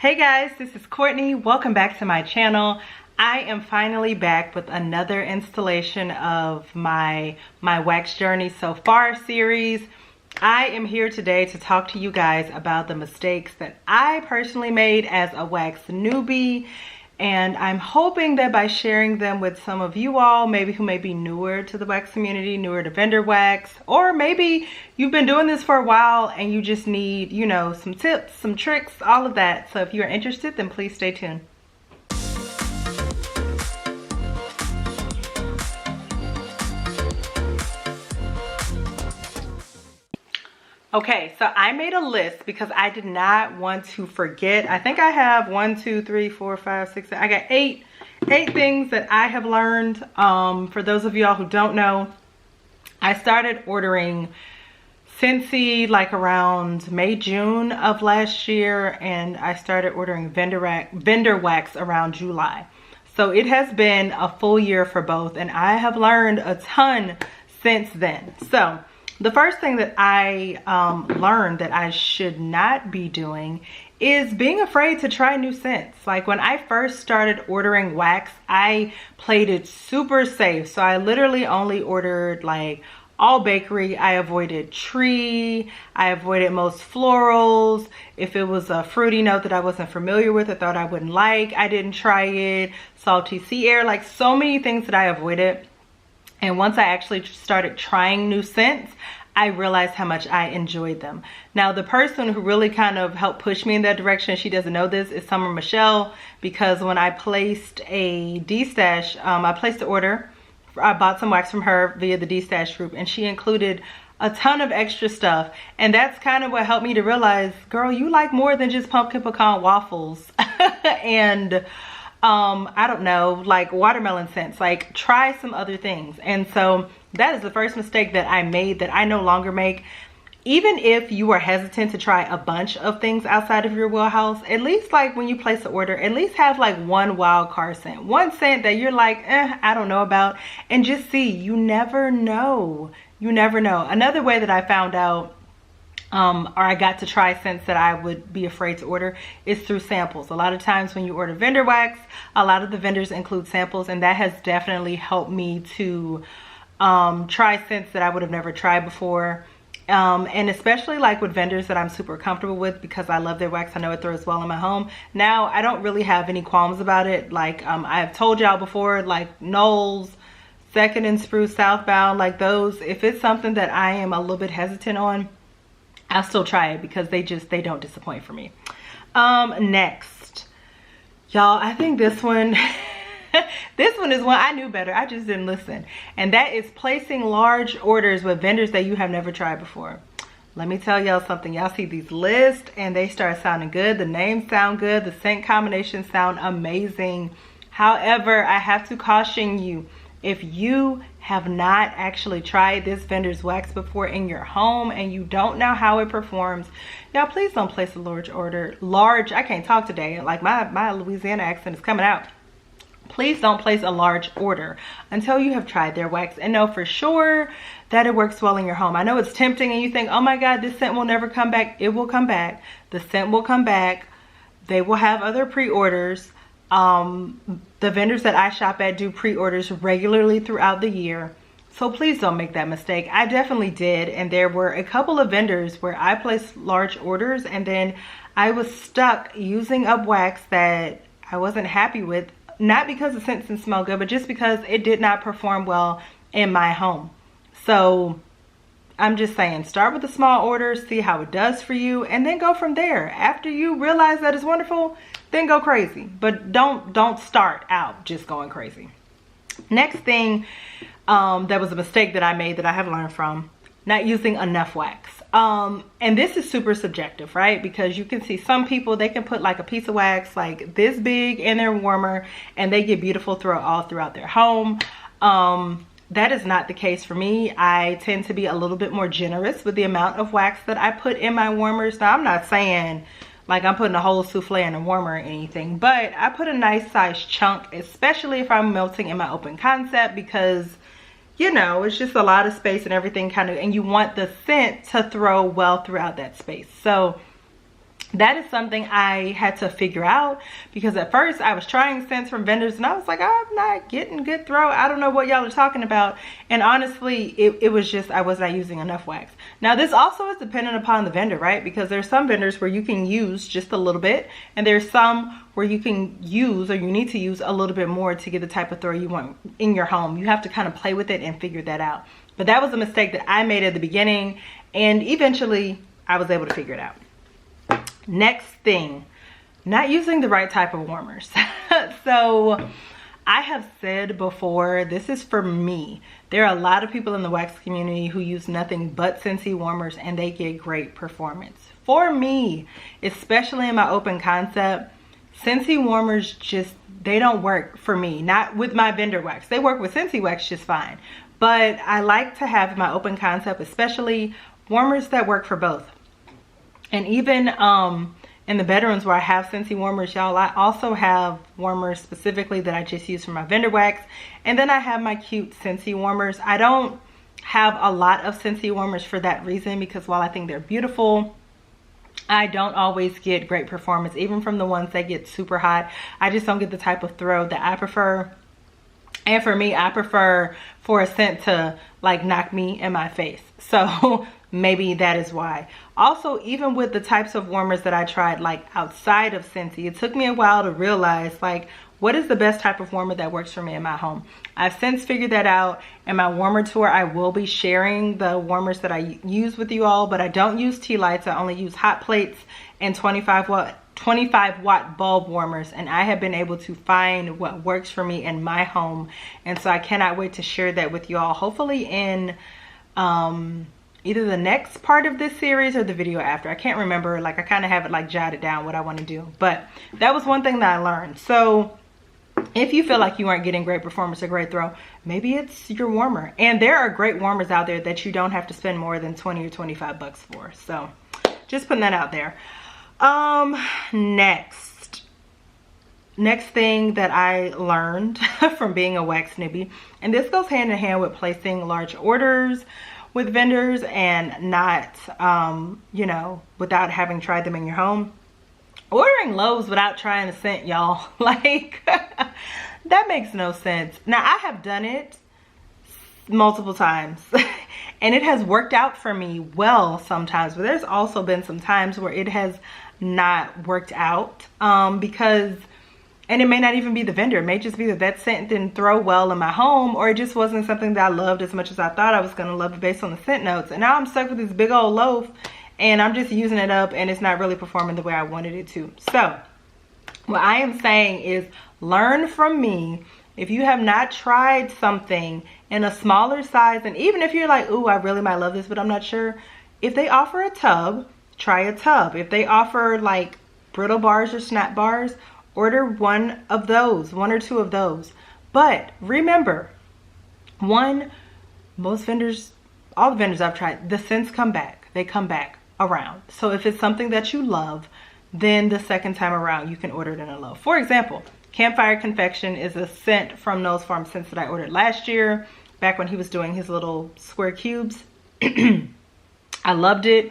Hey guys, this is Courtney. Welcome back to my channel. I am finally back with another installation of my wax journey so far series. I am here today to talk to you guys about the mistakes that I personally made as a wax newbie, and I'm hoping that by sharing them with some of you all, maybe who may be newer to the wax community, newer to vendor wax, or maybe you've been doing this for a while and you just need, you know, some tips, some tricks, all of that. So if you're interested, then please stay tuned. Okay, so I made a list because I did not want to forget. I think I have 1, 2, 3, 4, 5, 6, 7. I got eight things that I have learned. For those of y'all who don't know, I started ordering Scentsy like around May, June of last year, and I started ordering vendor wax around July. So it has been a full year for both, and I have learned a ton since then. So the first thing that I learned that I should not be doing is being afraid to try new scents. Like when I first started ordering wax, I played it super safe. So I literally only ordered like all bakery. I avoided tree. I avoided most florals. If it was a fruity note that I wasn't familiar with, I thought I wouldn't like, I didn't try it. Salty sea air, like so many things that I avoided. And once I actually started trying new scents, I realized how much I enjoyed them. Now, the person who really kind of helped push me in that direction, she doesn't know this, is Summer Michelle, because when I placed a D-Stash, I placed the order. I bought some wax from her via the D-Stash group, and she included a ton of extra stuff. And that's kind of what helped me to realize, girl, you like more than just pumpkin pecan waffles. And I don't know, like watermelon scents, like try some other things. And so that is the first mistake that I made that I no longer make. Even if you are hesitant to try a bunch of things outside of your wheelhouse, at least like when you place an order, at least have like one wild card scent, one scent that you're like, I don't know about, and just see. You never know. You never know. Another way that I found out or I got to try scents that I would be afraid to order is through samples. A lot of times when you order vendor wax, a lot of the vendors include samples, and that has definitely helped me to try scents that I would have never tried before. And especially like with vendors that I'm super comfortable with because I love their wax. I know it throws well in my home. Now, I don't really have any qualms about it. Like I've told y'all before, like Knowles, Second and Spruce, Southbound, like those, if it's something that I am a little bit hesitant on, I'll still try it because they don't disappoint for me. Next, y'all, I think this one, this one is one I knew better. I just didn't listen. And that is placing large orders with vendors that you have never tried before. Let me tell y'all something. Y'all see these lists and they start sounding good. The names sound good. The scent combinations sound amazing. However, I have to caution you, if you have not actually tried this vendor's wax before in your home and you don't know how it performs, y'all, please don't place a large order. I can't talk today. Like my Louisiana accent is coming out. Please don't place a large order until you have tried their wax and know for sure that it works well in your home. I know it's tempting and you think, oh my God, this scent will never come back. It will come back. The scent will come back. They will have other pre-orders. The vendors that I shop at do pre-orders regularly throughout the year. So please don't make that mistake. I definitely did. And there were a couple of vendors where I placed large orders and then I was stuck using up wax that I wasn't happy with. Not because the scent didn't smell good, but just because it did not perform well in my home. So I'm just saying, start with a small order, see how it does for you, and then go from there. After you realize that it's wonderful, then go crazy. But don't start out just going crazy. Next thing that was a mistake that I made that I have learned from, not using enough wax. And this is super subjective, right? Because you can see some people, they can put like a piece of wax like this big in their warmer and they get beautiful all throughout their home. That is not the case for me. I tend to be a little bit more generous with the amount of wax that I put in my warmers. Now, I'm not saying like I'm putting a whole souffle in a warmer or anything, but I put a nice size chunk, especially if I'm melting in my open concept, because you know, it's just a lot of space and everything kind of, and you want the scent to throw well throughout that space. So that is something I had to figure out, because at first I was trying scents from vendors and I was like, I'm not getting good throw. I don't know what y'all are talking about. And honestly, it was just, I was not using enough wax. Now this also is dependent upon the vendor, right? Because there's some vendors where you can use just a little bit, and there's some where you can use, or you need to use a little bit more to get the type of throw you want in your home. You have to kind of play with it and figure that out. But that was a mistake that I made at the beginning, and eventually I was able to figure it out. Next thing, not using the right type of warmers. So I have said before, this is for me. There are a lot of people in the wax community who use nothing but Scentsy warmers and they get great performance. For me, especially in my open concept, Scentsy warmers just, they don't work for me. Not with my vendor wax. They work with Scentsy wax just fine. But I like to have my open concept, especially warmers that work for both. And even in the bedrooms where I have Scentsy warmers, y'all, I also have warmers specifically that I just use for my vendor wax. And then I have my cute Scentsy warmers. I don't have a lot of Scentsy warmers for that reason, because while I think they're beautiful, I don't always get great performance. Even from the ones that get super hot, I just don't get the type of throw that I prefer. And for me, I prefer for a scent to like knock me in my face. So maybe that is why. Also, even with the types of warmers that I tried like outside of Scentsy, it took me a while to realize like what is the best type of warmer that works for me in my home. I've since figured that out. In my warmer tour, I will be sharing the warmers that I use with you all, but I don't use tea lights. I only use hot plates and 25 watt bulb warmers, and I have been able to find what works for me in my home. And so I cannot wait to share that with you all, hopefully in either the next part of this series or the video after. I can't remember, like I kind of have it like jotted down what I want to do, but that was one thing that I learned. So if you feel like you aren't getting great performance or great throw, maybe it's your warmer. And there are great warmers out there that you don't have to spend more than 20 or 25 bucks for. So just putting that out there. Next thing that I learned from being a wax newbie, and this goes hand in hand with placing large orders with vendors and not, you know, without having tried them in your home. Ordering loaves without trying a scent, y'all. Like, that makes no sense. Now, I have done it multiple times and it has worked out for me well sometimes, but there's also been some times where it has not worked out because, and it may not even be the vendor, it may just be that that scent didn't throw well in my home, or it just wasn't something that I loved as much as I thought I was going to love it based on the scent notes. And now I'm stuck with this big old loaf and I'm just using it up and it's not really performing the way I wanted it to. So what I am saying is learn from me. If you have not tried something in a smaller size, and even if you're like, ooh, I really might love this, but I'm not sure. If they offer a tub, try a tub. If they offer like brittle bars or snap bars, order one of those, one or two of those. But remember, most vendors, all the vendors I've tried, the scents come back. They come back around. So if it's something that you love, then the second time around you can order it in a loaf. For example, Campfire Confection is a scent from Nose Farm Scents that I ordered last year, back when he was doing his little square cubes. I loved it.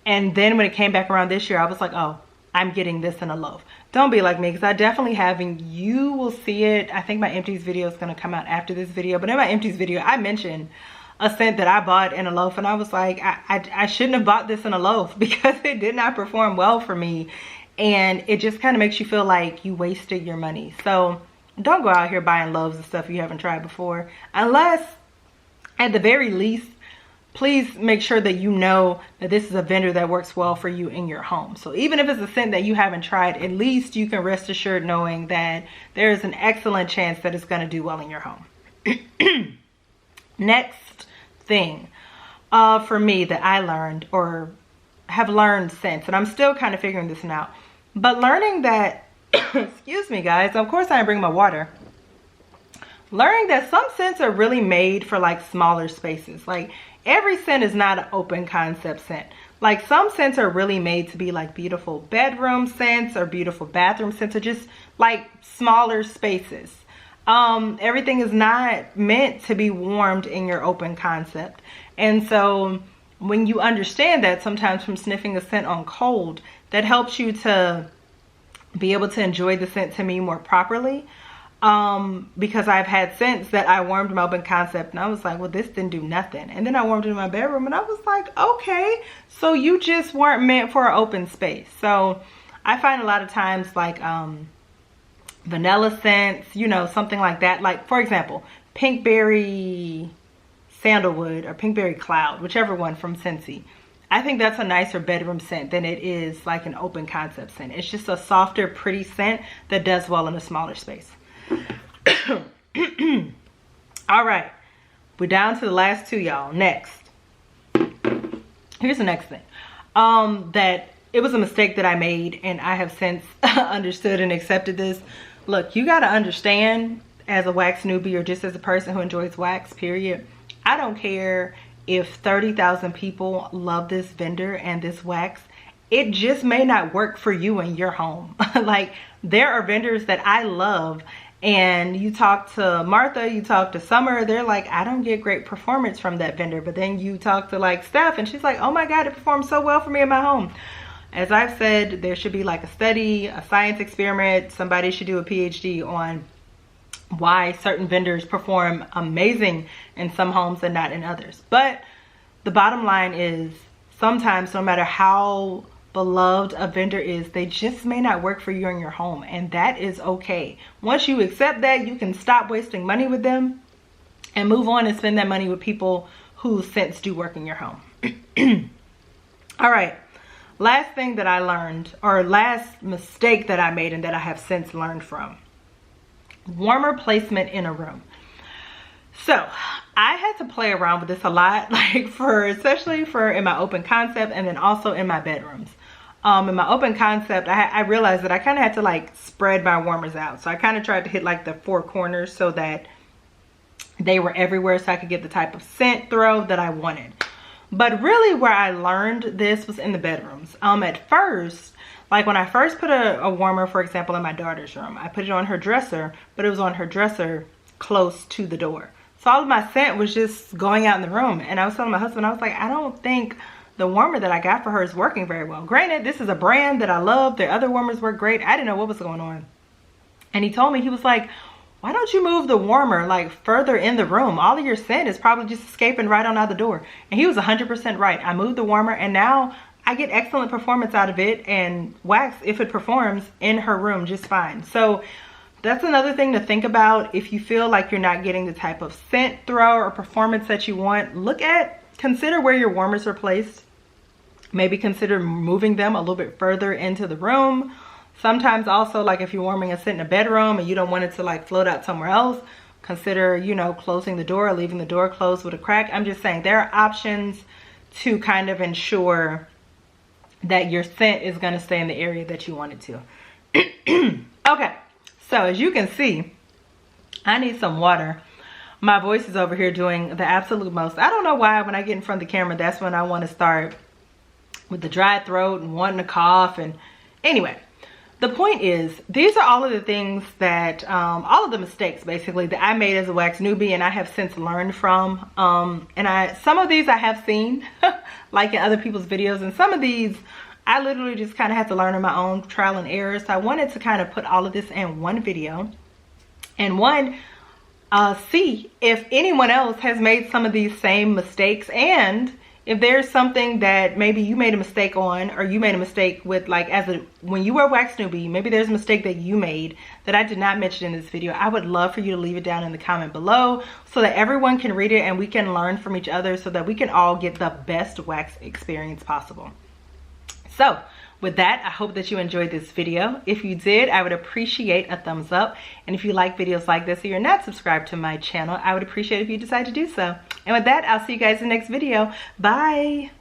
And then when it came back around this year, I was like, oh, I'm getting this in a loaf. Don't be like me, because I definitely have, and you will see it. I think my empties video is going to come out after this video, but in my empties video, I mentioned a scent that I bought in a loaf, and I was like, I shouldn't have bought this in a loaf because it did not perform well for me. And it just kind of makes you feel like you wasted your money. So don't go out here buying loaves of stuff you haven't tried before, unless at the very least, please make sure that you know that this is a vendor that works well for you in your home. So even if it's a scent that you haven't tried, at least you can rest assured knowing that there is an excellent chance that it's going to do well in your home. Next thing for me that I learned, or have learned since, and I'm still kind of figuring this out, but learning that, excuse me guys, of course I didn't bring my water. Learning that some scents are really made for like smaller spaces. Like every scent is not an open concept scent. Like some scents are really made to be like beautiful bedroom scents or beautiful bathroom scents, or just like smaller spaces. Everything is not meant to be warmed in your open concept. And so when you understand that, sometimes from sniffing a scent on cold, that helps you to be able to enjoy the scent to me more properly. Because I've had scents that I warmed my open concept and I was like, well, this didn't do nothing. And then I warmed it in my bedroom and I was like, okay, so you just weren't meant for an open space. So I find a lot of times like vanilla scents, you know, something like that. Like, for example, Pinkberry Sandalwood or Pinkberry Cloud, whichever one from Scentsy. I think that's a nicer bedroom scent than it is like an open concept scent. It's just a softer, pretty scent that does well in a smaller space. All right, we're down to the last two, y'all. Next, here's the next thing. That it was a mistake that I made, and I have since understood and accepted this. Look, you got to understand, as a wax newbie or just as a person who enjoys wax, period, I don't care if 30,000 people love this vendor and this wax. It just may not work for you in your home. Like, there are vendors that I love, and you talk to Martha, you talk to Summer, they're like, I don't get great performance from that vendor. But then you talk to like Steph and she's like, oh my God, it performs so well for me in my home. As I've said, there should be like a study, a science experiment. Somebody should do a PhD on why certain vendors perform amazing in some homes and not in others. But the bottom line is, sometimes no matter how beloved a vendor is, they just may not work for you in your home, and that is okay. Once you accept that, you can stop wasting money with them and move on and spend that money with people whose scents do work in your home. All right, last thing that I learned, or last mistake that I made and that I have since learned from: warmer placement in a room. So I had to play around with this a lot, like especially in my open concept, and then also in my bedrooms. In my open concept, I realized that I kind of had to like spread my warmers out. So I kind of tried to hit like the four corners so that they were everywhere, so I could get the type of scent throw that I wanted. But really where I learned this was in the bedrooms. At first, like when I first put a warmer, for example, in my daughter's room, I put it on her dresser, but it was on her dresser close to the door. So all of my scent was just going out in the room. And I was telling my husband, I was like, I don't think the warmer that I got for her is working very well. Granted, this is a brand that I love. Their other warmers work great. I didn't know what was going on. And he told me, he was like, why don't you move the warmer like further in the room? All of your scent is probably just escaping right on out the door. And he was 100% right. I moved the warmer and now I get excellent performance out of it, and wax, if it performs, in her room just fine. So that's another thing to think about. If you feel like you're not getting the type of scent throw or performance that you want, consider where your warmers are placed. Maybe consider moving them a little bit further into the room. Sometimes also, like if you're warming a scent in a bedroom and you don't want it to like float out somewhere else, consider, you know, closing the door or leaving the door closed with a crack. I'm just saying there are options to kind of ensure that your scent is going to stay in the area that you want it to. Okay, so as you can see, I need some water. My voice is over here doing the absolute most. I don't know why when I get in front of the camera, that's when I want to start with the dry throat and wanting to cough. And anyway, the point is, these are all of the things that, all of the mistakes basically that I made as a wax newbie and I have since learned from. And some of these I have seen like in other people's videos, and some of these I literally just kind of had to learn on my own trial and error. So I wanted to kind of put all of this in one video and see if anyone else has made some of these same mistakes, and if there's something that maybe you made a mistake on, or you made a mistake with, like when you were a wax newbie, maybe there's a mistake that you made that I did not mention in this video. I would love for you to leave it down in the comment below so that everyone can read it and we can learn from each other so that we can all get the best wax experience possible. So with that, I hope that you enjoyed this video. If you did, I would appreciate a thumbs up. And if you like videos like this or you're not subscribed to my channel, I would appreciate if you decide to do so. And with that, I'll see you guys in the next video. Bye.